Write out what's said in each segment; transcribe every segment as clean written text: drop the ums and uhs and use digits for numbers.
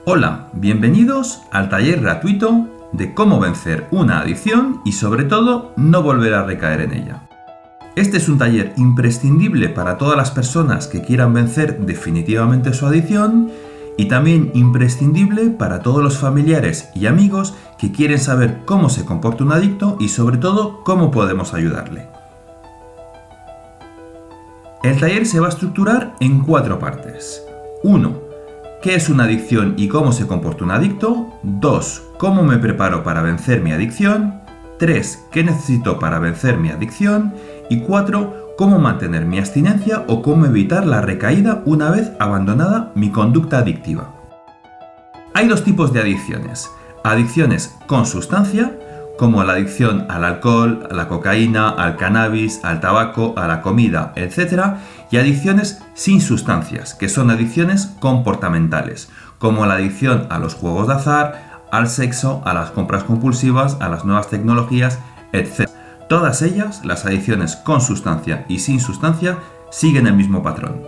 Hola, bienvenidos al taller gratuito de cómo vencer una adicción y sobre todo no volver a recaer en ella. Este es un taller imprescindible para todas las personas que quieran vencer definitivamente su adicción y también imprescindible para todos los familiares y amigos que quieren saber cómo se comporta un adicto y sobre todo cómo podemos ayudarle. El taller se va a estructurar en 4 partes. 1. ¿Qué es una adicción y cómo se comporta un adicto? 2. ¿Cómo me preparo para vencer mi adicción? 3. ¿Qué necesito para vencer mi adicción? Y 4. ¿Cómo mantener mi abstinencia o cómo evitar la recaída una vez abandonada mi conducta adictiva? Hay 2 tipos de adicciones. Adicciones con sustancia, como la adicción al alcohol, a la cocaína, al cannabis, al tabaco, a la comida, etc. Y adicciones sin sustancias, que son adicciones comportamentales, como la adicción a los juegos de azar, al sexo, a las compras compulsivas, a las nuevas tecnologías, etc. Todas ellas, las adicciones con sustancia y sin sustancia, siguen el mismo patrón.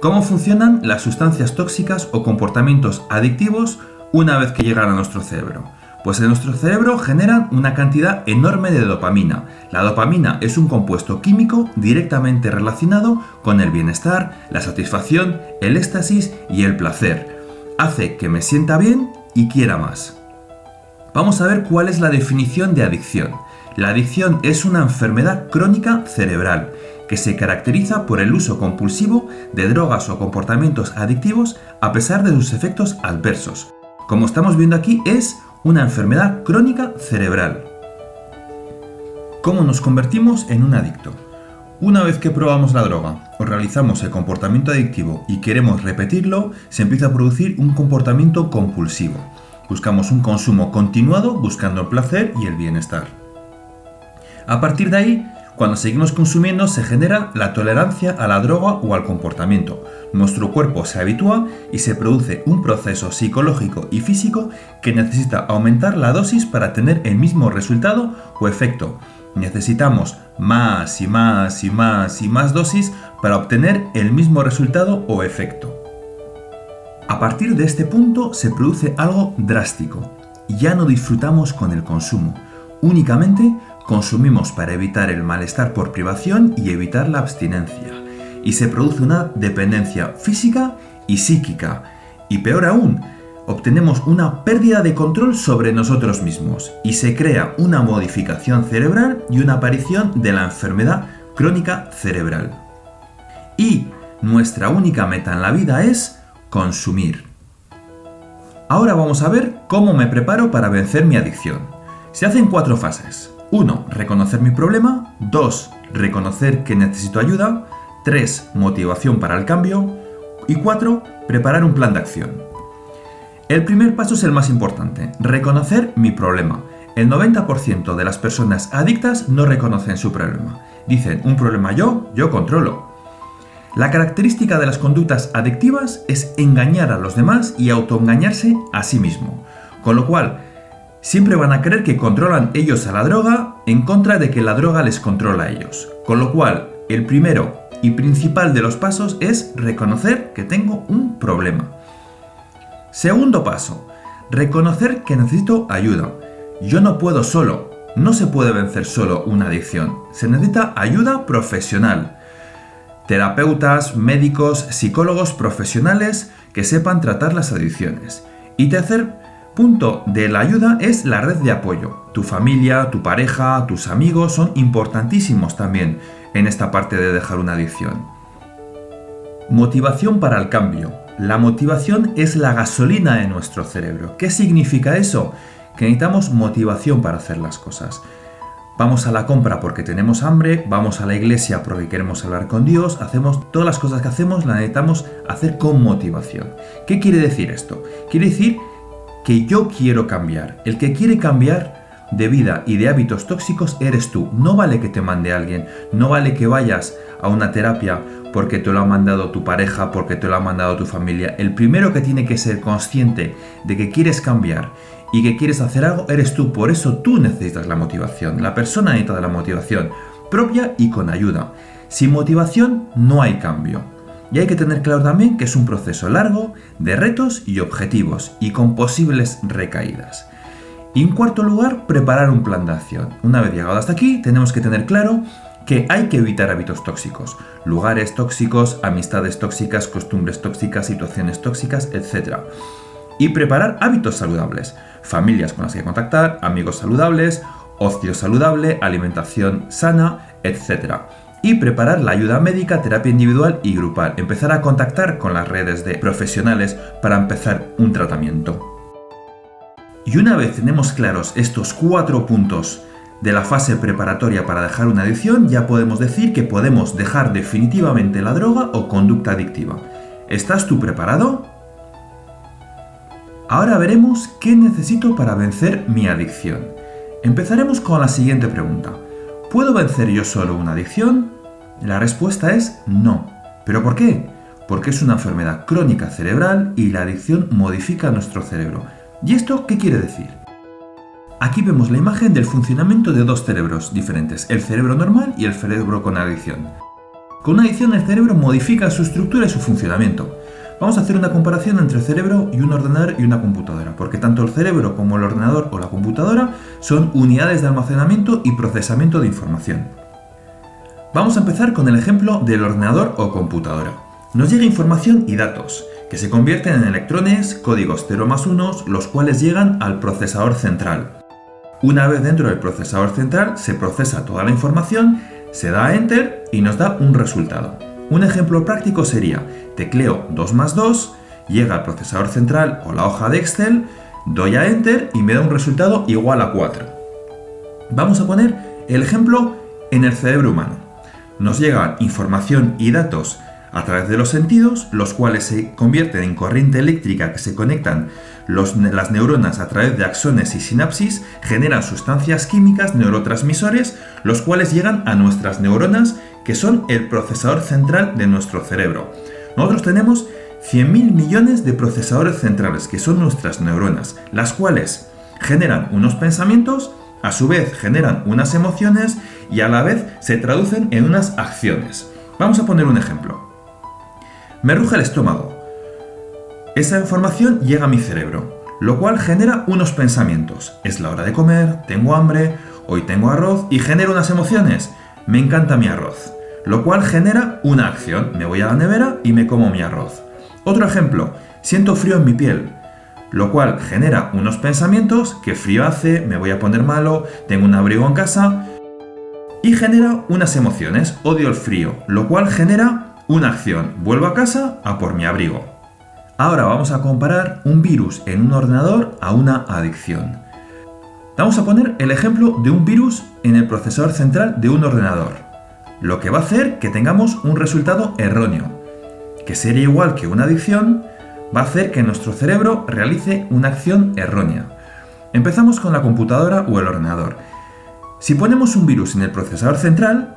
¿Cómo funcionan las sustancias tóxicas o comportamientos adictivos una vez que llegan a nuestro cerebro? Pues en nuestro cerebro generan una cantidad enorme de dopamina. La dopamina es un compuesto químico directamente relacionado con el bienestar, la satisfacción, el éxtasis y el placer. Hace que me sienta bien y quiera más. Vamos a ver cuál es la definición de adicción. La adicción es una enfermedad crónica cerebral que se caracteriza por el uso compulsivo de drogas o comportamientos adictivos a pesar de sus efectos adversos. Como estamos viendo aquí, es una enfermedad crónica cerebral. ¿Cómo nos convertimos en un adicto? Una vez que probamos la droga o realizamos el comportamiento adictivo y queremos repetirlo, se empieza a producir un comportamiento compulsivo. Buscamos un consumo continuado buscando el placer y el bienestar. A partir de ahí, cuando seguimos consumiendo, se genera la tolerancia a la droga o al comportamiento. Nuestro cuerpo se habitúa y se produce un proceso psicológico y físico que necesita aumentar la dosis para tener el mismo resultado o efecto. Necesitamos más y más y más y más dosis para obtener el mismo resultado o efecto. A partir de este punto se produce algo drástico. Ya no disfrutamos con el consumo. Únicamente consumimos para evitar el malestar por privación y evitar la abstinencia. Y se produce una dependencia física y psíquica. Y peor aún, obtenemos una pérdida de control sobre nosotros mismos. Y se crea una modificación cerebral y una aparición de la enfermedad crónica cerebral. Y nuestra única meta en la vida es consumir. Ahora vamos a ver cómo me preparo para vencer mi adicción. Se hacen 4 fases. 1. Reconocer mi problema. 2. Reconocer que necesito ayuda. 3. Motivación para el cambio. Y 4. Preparar un plan de acción. El primer paso es el más importante. Reconocer mi problema. El 90% de las personas adictas no reconocen su problema. Dicen, un problema yo controlo. La característica de las conductas adictivas es engañar a los demás y autoengañarse a sí mismo. Con lo cual, siempre van a creer que controlan ellos a la droga en contra de que la droga les controla a ellos. Con lo cual, el primero y principal de los pasos es reconocer que tengo un problema. Segundo paso, reconocer que necesito ayuda. Yo no puedo solo, no se puede vencer solo una adicción. Se necesita ayuda profesional. Terapeutas, médicos, psicólogos profesionales que sepan tratar las adicciones. Y tercer punto de la ayuda es la red de apoyo. Tu familia, tu pareja, tus amigos son importantísimos también en esta parte de dejar una adicción. Motivación para el cambio. La motivación es la gasolina de nuestro cerebro. ¿Qué significa eso? Que necesitamos motivación para hacer las cosas. Vamos a la compra porque tenemos hambre, vamos a la iglesia porque queremos hablar con Dios, hacemos todas las cosas que hacemos, las necesitamos hacer con motivación. ¿Qué quiere decir esto? Quiere decir que yo quiero cambiar. El que quiere cambiar de vida y de hábitos tóxicos eres tú. No vale que te mande alguien, no vale que vayas a una terapia porque te lo ha mandado tu pareja, porque te lo ha mandado tu familia. El primero que tiene que ser consciente de que quieres cambiar y que quieres hacer algo eres tú. Por eso tú necesitas la motivación. La persona necesita la motivación propia y con ayuda. Sin motivación no hay cambio. Y hay que tener claro también que es un proceso largo de retos y objetivos y con posibles recaídas. Y en cuarto lugar, preparar un plan de acción. Una vez llegado hasta aquí, tenemos que tener claro que hay que evitar hábitos tóxicos, lugares tóxicos, amistades tóxicas, costumbres tóxicas, situaciones tóxicas, etc. Y preparar hábitos saludables, familias con las que contactar, amigos saludables, ocio saludable, alimentación sana, etc. Y preparar la ayuda médica, terapia individual y grupal. Empezar a contactar con las redes de profesionales para empezar un tratamiento. Y una vez tenemos claros estos 4 puntos de la fase preparatoria para dejar una adicción, ya podemos decir que podemos dejar definitivamente la droga o conducta adictiva. ¿Estás tú preparado? Ahora veremos qué necesito para vencer mi adicción. Empezaremos con la siguiente pregunta. ¿Puedo vencer yo solo una adicción? La respuesta es no. ¿Pero por qué? Porque es una enfermedad crónica cerebral y la adicción modifica nuestro cerebro. ¿Y esto qué quiere decir? Aquí vemos la imagen del funcionamiento de dos cerebros diferentes, el cerebro normal y el cerebro con adicción. Con una adicción el cerebro modifica su estructura y su funcionamiento. Vamos a hacer una comparación entre el cerebro y un ordenador y una computadora, porque tanto el cerebro como el ordenador o la computadora son unidades de almacenamiento y procesamiento de información. Vamos a empezar con el ejemplo del ordenador o computadora. Nos llega información y datos, que se convierten en electrones, códigos 0 más 1, los cuales llegan al procesador central. Una vez dentro del procesador central se procesa toda la información, se da a Enter y nos da un resultado. Un ejemplo práctico sería, tecleo 2 más 2, llega al procesador central o la hoja de Excel, doy a Enter y me da un resultado igual a 4. Vamos a poner el ejemplo en el cerebro humano. Nos llega información y datos a través de los sentidos, los cuales se convierten en corriente eléctrica que se conectan las neuronas a través de axones y sinapsis, generan sustancias químicas, neurotransmisores, los cuales llegan a nuestras neuronas, que son el procesador central de nuestro cerebro. Nosotros tenemos 100.000 millones de procesadores centrales, que son nuestras neuronas, las cuales generan unos pensamientos, a su vez generan unas emociones y a la vez se traducen en unas acciones. Vamos a poner un ejemplo. Me ruge el estómago. Esa información llega a mi cerebro, lo cual genera unos pensamientos. Es la hora de comer, tengo hambre, hoy tengo arroz y genera unas emociones. Me encanta mi arroz, lo cual genera una acción. Me voy a la nevera y me como mi arroz. Otro ejemplo, siento frío en mi piel, lo cual genera unos pensamientos, qué frío hace, me voy a poner malo, tengo un abrigo en casa, y genera unas emociones, odio el frío, lo cual genera una acción, vuelvo a casa a por mi abrigo. Ahora vamos a comparar un virus en un ordenador a una adicción. Vamos a poner el ejemplo de un virus en el procesador central de un ordenador, lo que va a hacer que tengamos un resultado erróneo, que sería igual que una adicción, va a hacer que nuestro cerebro realice una acción errónea. Empezamos con la computadora o el ordenador. Si ponemos un virus en el procesador central,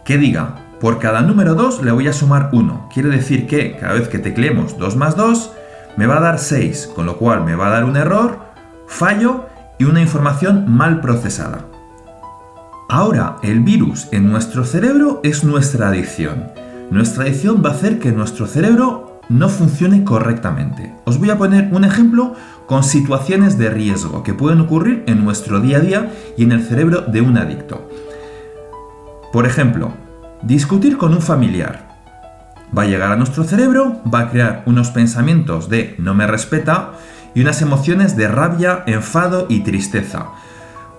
que diga, por cada número 2 le voy a sumar 1. Quiere decir que cada vez que tecleemos 2 más 2, me va a dar 6, con lo cual me va a dar un error, fallo y una información mal procesada. Ahora, el virus en nuestro cerebro es nuestra adicción. Nuestra adicción va a hacer que nuestro cerebro no funcione correctamente. Os voy a poner un ejemplo con situaciones de riesgo que pueden ocurrir en nuestro día a día y en el cerebro de un adicto. Por ejemplo, discutir con un familiar. Va a llegar a nuestro cerebro, va a crear unos pensamientos de no me respeta y unas emociones de rabia, enfado y tristeza.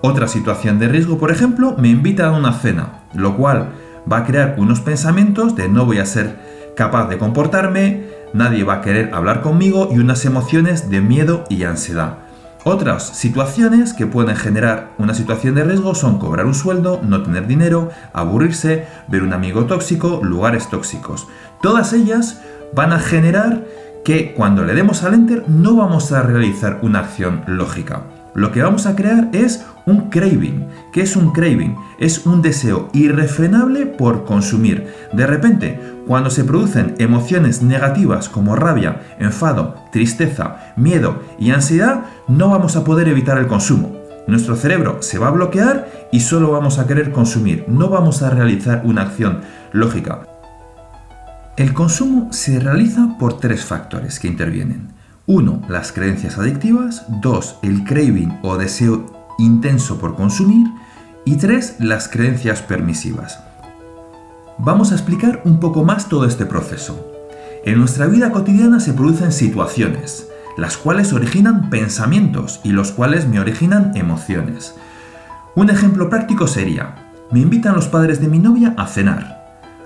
Otra situación de riesgo, por ejemplo, me invitan a una cena, lo cual va a crear unos pensamientos de no voy a ser capaz de comportarme, nadie va a querer hablar conmigo y unas emociones de miedo y ansiedad. Otras situaciones que pueden generar una situación de riesgo son cobrar un sueldo, no tener dinero, aburrirse, ver un amigo tóxico, lugares tóxicos. Todas ellas van a generar que cuando le demos al Enter no vamos a realizar una acción lógica. Lo que vamos a crear es un craving. ¿Qué es un craving? Es un deseo irrefrenable por consumir. De repente, cuando se producen emociones negativas como rabia, enfado, tristeza, miedo y ansiedad, no vamos a poder evitar el consumo. Nuestro cerebro se va a bloquear y solo vamos a querer consumir. No vamos a realizar una acción lógica. El consumo se realiza por tres factores que intervienen. 1. Las creencias adictivas. 2. El craving o deseo intenso por consumir. Y 3. Las creencias permisivas. Vamos a explicar un poco más todo este proceso. En nuestra vida cotidiana se producen situaciones, las cuales originan pensamientos y los cuales me originan emociones. Un ejemplo práctico sería, me invitan los padres de mi novia a cenar,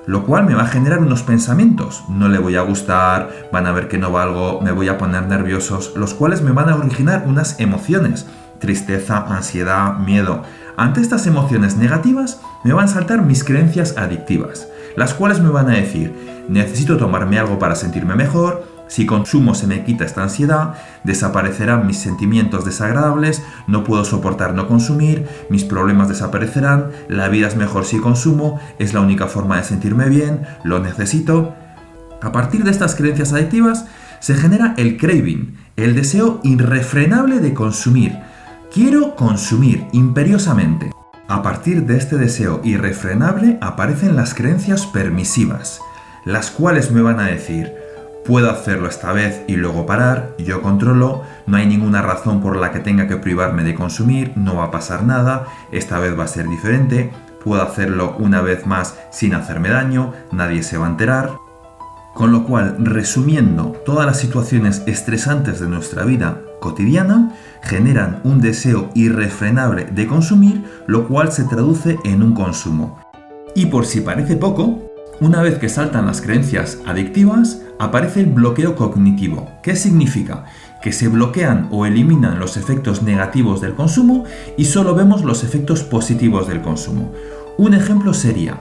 lo cual me va a generar unos pensamientos, no le voy a gustar, van a ver que no valgo, me voy a poner nerviosos, los cuales me van a originar unas emociones, tristeza, ansiedad, miedo. Ante estas emociones negativas me van a saltar mis creencias adictivas, las cuales me van a decir, necesito tomarme algo para sentirme mejor, si consumo se me quita esta ansiedad, desaparecerán mis sentimientos desagradables, no puedo soportar no consumir, mis problemas desaparecerán, la vida es mejor si consumo, es la única forma de sentirme bien, lo necesito. A partir de estas creencias adictivas se genera el craving, el deseo irrefrenable de consumir. Quiero consumir imperiosamente. A partir de este deseo irrefrenable aparecen las creencias permisivas, las cuales me van a decir, puedo hacerlo esta vez y luego parar, yo controlo, no hay ninguna razón por la que tenga que privarme de consumir, no va a pasar nada, esta vez va a ser diferente, puedo hacerlo una vez más sin hacerme daño, nadie se va a enterar. Con lo cual, resumiendo, todas las situaciones estresantes de nuestra vida cotidiana generan un deseo irrefrenable de consumir, lo cual se traduce en un consumo. Y por si parece poco, una vez que saltan las creencias adictivas, aparece el bloqueo cognitivo. ¿Qué significa? Que se bloquean o eliminan los efectos negativos del consumo y solo vemos los efectos positivos del consumo. Un ejemplo sería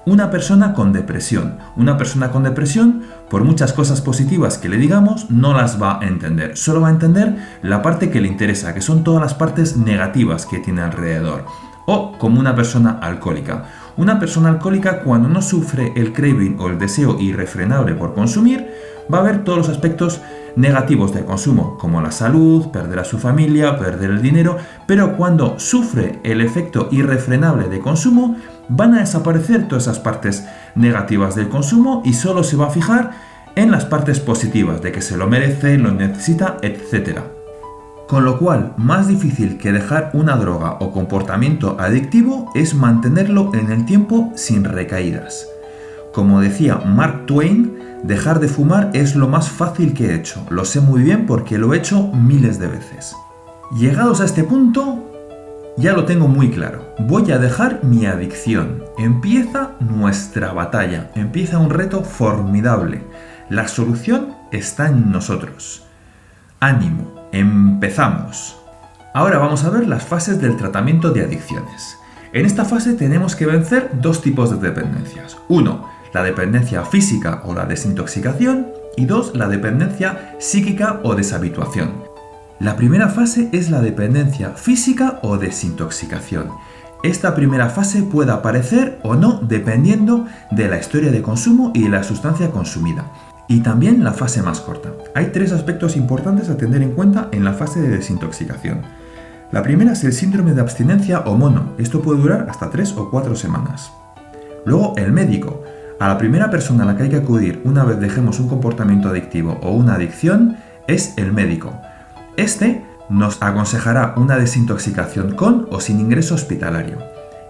una persona con depresión. Una persona con depresión, por muchas cosas positivas que le digamos, no las va a entender. Solo va a entender la parte que le interesa, que son todas las partes negativas que tiene alrededor. O como una persona alcohólica. Una persona alcohólica, cuando no sufre el craving o el deseo irrefrenable por consumir, va a ver todos los aspectos negativos del consumo, como la salud, perder a su familia, perder el dinero, pero cuando sufre el efecto irrefrenable de consumo, van a desaparecer todas esas partes negativas del consumo y solo se va a fijar en las partes positivas, de que se lo merece, lo necesita, etc. Con lo cual, más difícil que dejar una droga o comportamiento adictivo es mantenerlo en el tiempo sin recaídas. Como decía Mark Twain, dejar de fumar es lo más fácil que he hecho. Lo sé muy bien porque lo he hecho miles de veces. Llegados a este punto, ya lo tengo muy claro. Voy a dejar mi adicción. Empieza nuestra batalla. Empieza un reto formidable. La solución está en nosotros. ¡Ánimo! ¡Empezamos! Ahora vamos a ver las fases del tratamiento de adicciones. En esta fase tenemos que vencer dos tipos de dependencias. 1. La dependencia física o la desintoxicación. Y 2. La dependencia psíquica o deshabituación. La primera fase es la dependencia física o desintoxicación. Esta primera fase puede aparecer o no dependiendo de la historia de consumo y de la sustancia consumida. Y también la fase más corta. Hay tres aspectos importantes a tener en cuenta en la fase de desintoxicación. La primera es el síndrome de abstinencia o mono. Esto puede durar hasta 3 o 4 semanas. Luego, el médico. A la primera persona a la que hay que acudir una vez dejemos un comportamiento adictivo o una adicción es el médico. Este nos aconsejará una desintoxicación con o sin ingreso hospitalario.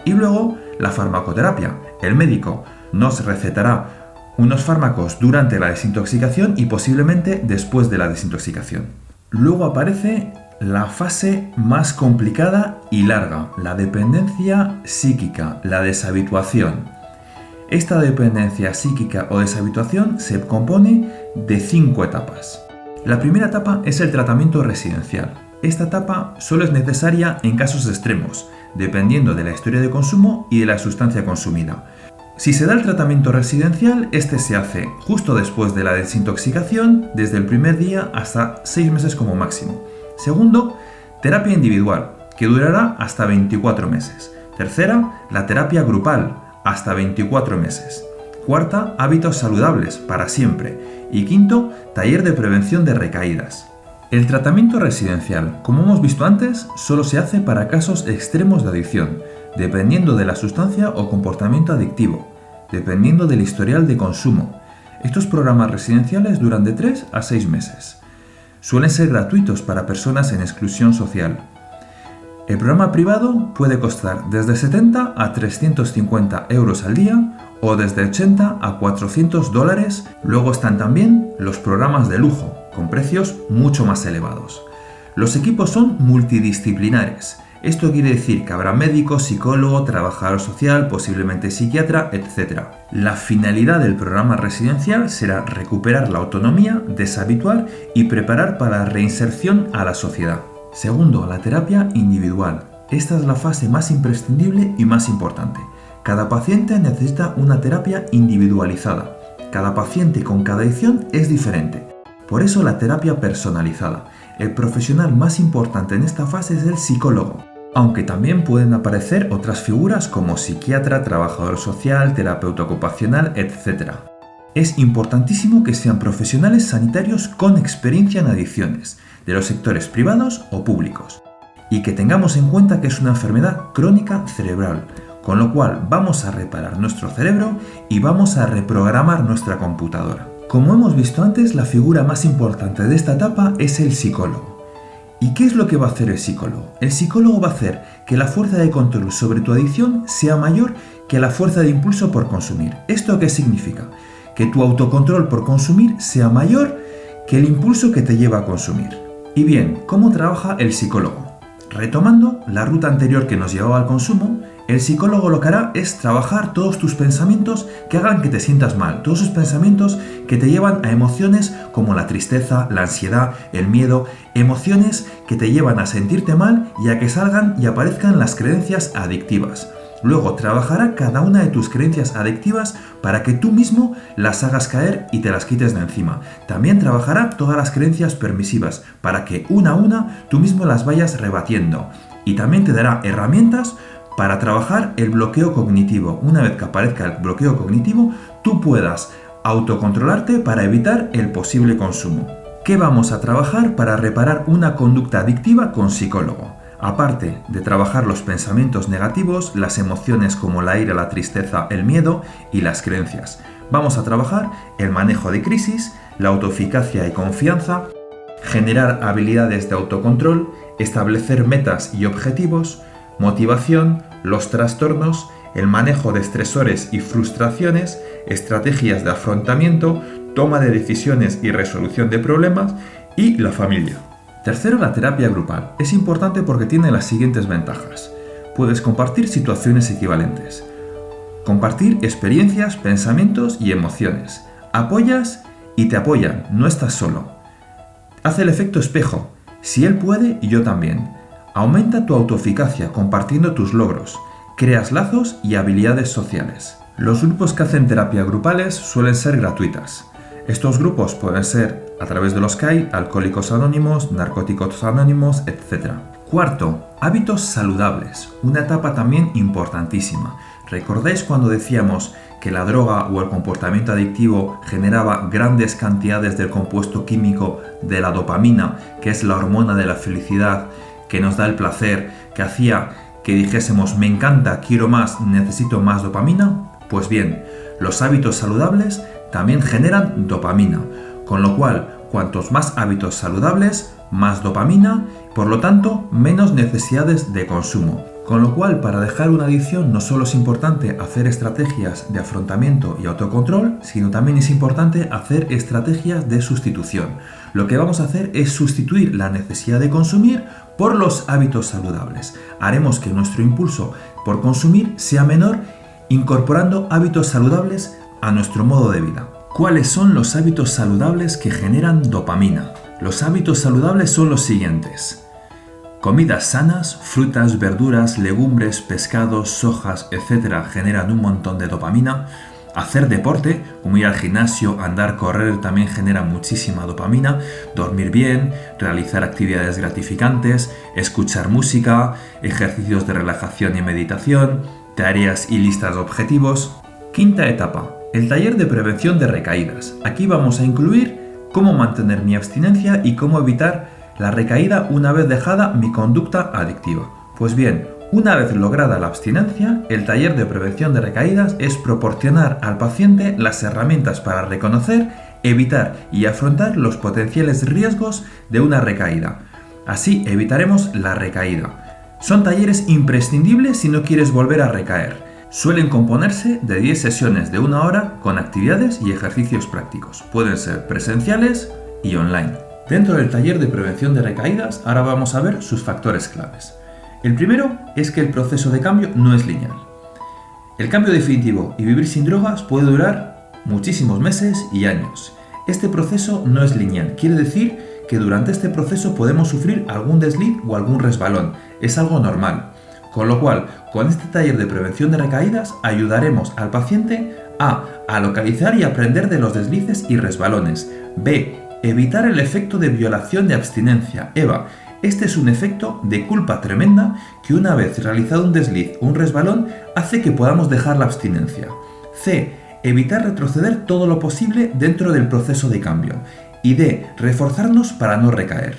Y luego, la farmacoterapia. El médico nos recetará unos fármacos durante la desintoxicación y posiblemente después de la desintoxicación. Luego aparece la fase más complicada y larga, la dependencia psíquica, la deshabituación. Esta dependencia psíquica o deshabituación se compone de 5 etapas. La primera etapa es el tratamiento residencial. Esta etapa solo es necesaria en casos extremos, dependiendo de la historia de consumo y de la sustancia consumida. Si se da el tratamiento residencial, este se hace justo después de la desintoxicación, desde el primer día hasta 6 meses como máximo. Segundo, terapia individual, que durará hasta 24 meses. Tercera, la terapia grupal, hasta 24 meses. Cuarta, hábitos saludables, para siempre. Y quinto, taller de prevención de recaídas. El tratamiento residencial, como hemos visto antes, solo se hace para casos extremos de adicción, dependiendo de la sustancia o comportamiento adictivo, dependiendo del historial de consumo. Estos programas residenciales duran de 3 a 6 meses. Suelen ser gratuitos para personas en exclusión social. El programa privado puede costar desde 70 a 350 euros al día o desde 80 a 400 dólares. Luego están también los programas de lujo, con precios mucho más elevados. Los equipos son multidisciplinares. Esto quiere decir que habrá médico, psicólogo, trabajador social, posiblemente psiquiatra, etc. La finalidad del programa residencial será recuperar la autonomía, deshabituar y preparar para la reinserción a la sociedad. Segundo, la terapia individual. Esta es la fase más imprescindible y más importante. Cada paciente necesita una terapia individualizada. Cada paciente con cada adicción es diferente. Por eso la terapia personalizada. El profesional más importante en esta fase es el psicólogo, aunque también pueden aparecer otras figuras como psiquiatra, trabajador social, terapeuta ocupacional, etc. Es importantísimo que sean profesionales sanitarios con experiencia en adicciones, de los sectores privados o públicos, y que tengamos en cuenta que es una enfermedad crónica cerebral, con lo cual vamos a reparar nuestro cerebro y vamos a reprogramar nuestra computadora. Como hemos visto antes, la figura más importante de esta etapa es el psicólogo. ¿Y qué es lo que va a hacer el psicólogo? El psicólogo va a hacer que la fuerza de control sobre tu adicción sea mayor que la fuerza de impulso por consumir. ¿Esto qué significa? Que tu autocontrol por consumir sea mayor que el impulso que te lleva a consumir. Y bien, ¿cómo trabaja el psicólogo? Retomando la ruta anterior que nos llevaba al consumo, el psicólogo lo que hará es trabajar todos tus pensamientos que hagan que te sientas mal, todos esos pensamientos que te llevan a emociones como la tristeza, la ansiedad, el miedo, emociones que te llevan a sentirte mal y a que salgan y aparezcan las creencias adictivas. Luego trabajará cada una de tus creencias adictivas para que tú mismo las hagas caer y te las quites de encima. También trabajará todas las creencias permisivas para que una a una tú mismo las vayas rebatiendo. Y también te dará herramientas para trabajar el bloqueo cognitivo. Una vez que aparezca el bloqueo cognitivo, tú puedas autocontrolarte para evitar el posible consumo. ¿Qué vamos a trabajar para reparar una conducta adictiva con psicólogo? Aparte de trabajar los pensamientos negativos, las emociones como la ira, la tristeza, el miedo y las creencias. Vamos a trabajar el manejo de crisis, la autoeficacia y confianza, generar habilidades de autocontrol, establecer metas y objetivos, motivación, los trastornos, el manejo de estresores y frustraciones, estrategias de afrontamiento, toma de decisiones y resolución de problemas y la familia. Tercero, la terapia grupal. Es importante porque tiene las siguientes ventajas. Puedes compartir situaciones equivalentes, compartir experiencias, pensamientos y emociones. Apoyas y te apoyan, no estás solo. Hace el efecto espejo. Si él puede, yo también. Aumenta tu autoeficacia compartiendo tus logros. Creas lazos y habilidades sociales. Los grupos que hacen terapia grupales suelen ser gratuitas. Estos grupos pueden ser a través de los que hay, Alcohólicos Anónimos, Narcóticos Anónimos, etc. Cuarto, hábitos saludables. Una etapa también importantísima. ¿Recordáis cuando decíamos que la droga o el comportamiento adictivo generaba grandes cantidades del compuesto químico de la dopamina, que es la hormona de la felicidad, que nos da el placer, que hacía que dijésemos me encanta, quiero más, necesito más dopamina? Pues bien, los hábitos saludables también generan dopamina, con lo cual cuantos más hábitos saludables, más dopamina, por lo tanto menos necesidades de consumo. Con lo cual, para dejar una adicción no solo es importante hacer estrategias de afrontamiento y autocontrol, sino también es importante hacer estrategias de sustitución. Lo que vamos a hacer es sustituir la necesidad de consumir por los hábitos saludables. Haremos que nuestro impulso por consumir sea menor, incorporando hábitos saludables a nuestro modo de vida. ¿Cuáles son los hábitos saludables que generan dopamina? Los hábitos saludables son los siguientes. Comidas sanas, frutas, verduras, legumbres, pescados, sojas, etc. generan un montón de dopamina. Hacer deporte, como ir al gimnasio, andar, correr, también genera muchísima dopamina. Dormir bien, realizar actividades gratificantes, escuchar música, ejercicios de relajación y meditación, tareas y listas de objetivos. Quinta etapa, el taller de prevención de recaídas. Aquí vamos a incluir cómo mantener mi abstinencia y cómo evitar la recaída una vez dejada mi conducta adictiva. Pues bien, Una vez lograda la abstinencia, el taller de prevención de recaídas es proporcionar al paciente las herramientas para reconocer, evitar y afrontar los potenciales riesgos de una recaída. Así evitaremos la recaída. Son talleres imprescindibles si no quieres volver a recaer. Suelen componerse de 10 sesiones de 1 hora con actividades y ejercicios prácticos. Pueden ser presenciales y online. Dentro del taller de prevención de recaídas, ahora vamos a ver sus factores claves. El primero es que el proceso de cambio no es lineal. El cambio definitivo y vivir sin drogas puede durar muchísimos meses y años. Este proceso no es lineal, quiere decir que durante este proceso podemos sufrir algún desliz o algún resbalón, es algo normal. Con lo cual, con este taller de prevención de recaídas ayudaremos al paciente a localizar y aprender de los deslices y resbalones. B. Evitar el efecto de violación de abstinencia, EVA. Este es un efecto de culpa tremenda que una vez realizado un desliz o un resbalón hace que podamos dejar la abstinencia. C. Evitar retroceder todo lo posible dentro del proceso de cambio. Y D. Reforzarnos para no recaer.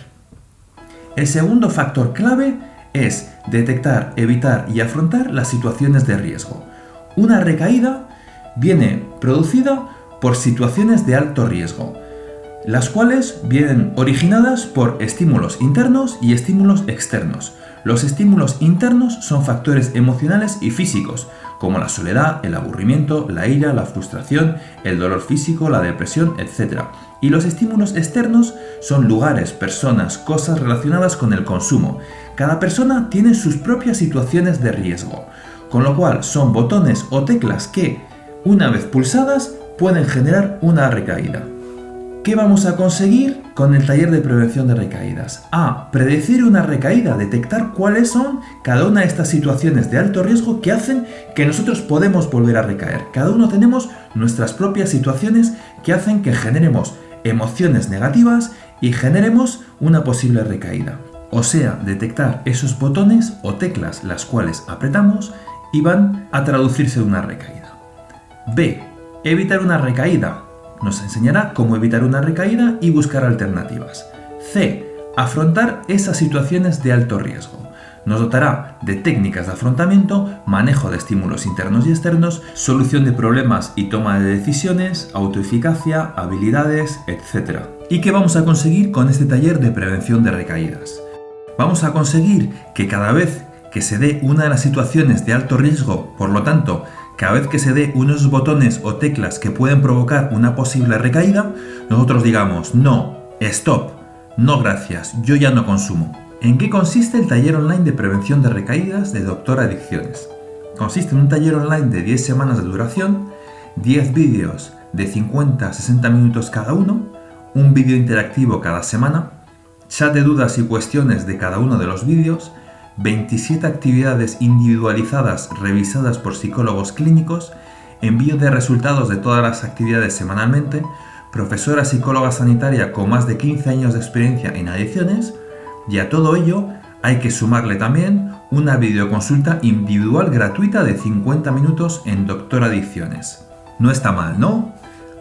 El segundo factor clave es detectar, evitar y afrontar las situaciones de riesgo. Una recaída viene producida por situaciones de alto riesgo, las cuales vienen originadas por estímulos internos y estímulos externos. Los estímulos internos son factores emocionales y físicos, como la soledad, el aburrimiento, la ira, la frustración, el dolor físico, la depresión, etc. Y los estímulos externos son lugares, personas, cosas relacionadas con el consumo. Cada persona tiene sus propias situaciones de riesgo, con lo cual son botones o teclas que, una vez pulsadas, pueden generar una recaída. ¿Qué vamos a conseguir con el taller de prevención de recaídas? A. Predecir una recaída, detectar cuáles son cada una de estas situaciones de alto riesgo que hacen que nosotros podemos volver a recaer. Cada uno tenemos nuestras propias situaciones que hacen que generemos emociones negativas y generemos una posible recaída. O sea, detectar esos botones o teclas las cuales apretamos y van a traducirse en una recaída. B. Evitar una recaída. Nos enseñará cómo evitar una recaída y buscar alternativas. C. Afrontar esas situaciones de alto riesgo. Nos dotará de técnicas de afrontamiento, manejo de estímulos internos y externos, solución de problemas y toma de decisiones, autoeficacia, habilidades, etc. ¿Y qué vamos a conseguir con este taller de prevención de recaídas? Vamos a conseguir que cada vez que se dé una de las situaciones de alto riesgo, por lo tanto, cada vez que se dé unos botones o teclas que pueden provocar una posible recaída, nosotros digamos, no, stop, no gracias, yo ya no consumo. ¿En qué consiste el taller online de prevención de recaídas de Dr. Adicciones? Consiste en un taller online de 10 semanas de duración, 10 vídeos de 50 a 60 minutos cada uno, un vídeo interactivo cada semana, chat de dudas y cuestiones de cada uno de los vídeos, 27 actividades individualizadas revisadas por psicólogos clínicos, envío de resultados de todas las actividades semanalmente, profesora psicóloga sanitaria con más de 15 años de experiencia en adicciones, y a todo ello hay que sumarle también una videoconsulta individual gratuita de 50 minutos en Dr. Adicciones. No está mal, ¿no?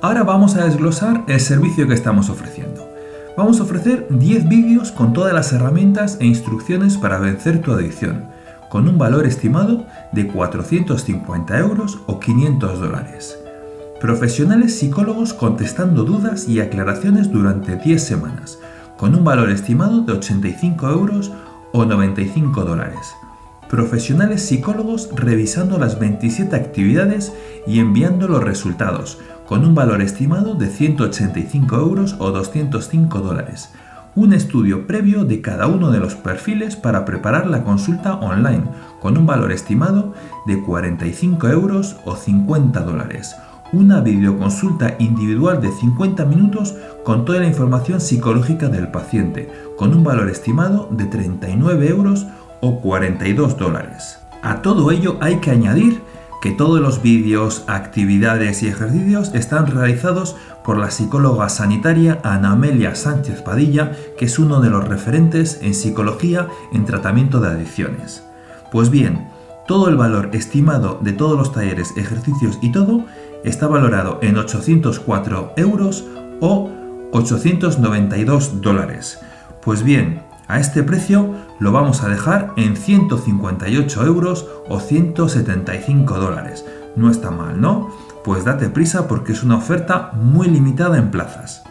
Ahora vamos a desglosar el servicio que estamos ofreciendo. Vamos a ofrecer 10 vídeos con todas las herramientas e instrucciones para vencer tu adicción, con un valor estimado de 450 euros o 500 dólares. Profesionales psicólogos contestando dudas y aclaraciones durante 10 semanas, con un valor estimado de 85 euros o 95 dólares. Profesionales psicólogos revisando las 27 actividades y enviando los resultados, con un valor estimado de 185 euros o 205 dólares. Un estudio previo de cada uno de los perfiles para preparar la consulta online, con un valor estimado de 45 euros o 50 dólares. Una videoconsulta individual de 50 minutos con toda la información psicológica del paciente, con un valor estimado de 39 euros o 42 dólares. A todo ello hay que añadir que todos los vídeos, actividades y ejercicios están realizados por la psicóloga sanitaria Ana Amelia Sánchez Padilla, que es uno de los referentes en psicología en tratamiento de adicciones. Pues bien, todo el valor estimado de todos los talleres, ejercicios y todo está valorado en 804 euros o 892 dólares. Pues bien, A este precio lo vamos a dejar en 158 euros o 175 dólares. No está mal, ¿no? Pues date prisa porque es una oferta muy limitada en plazas.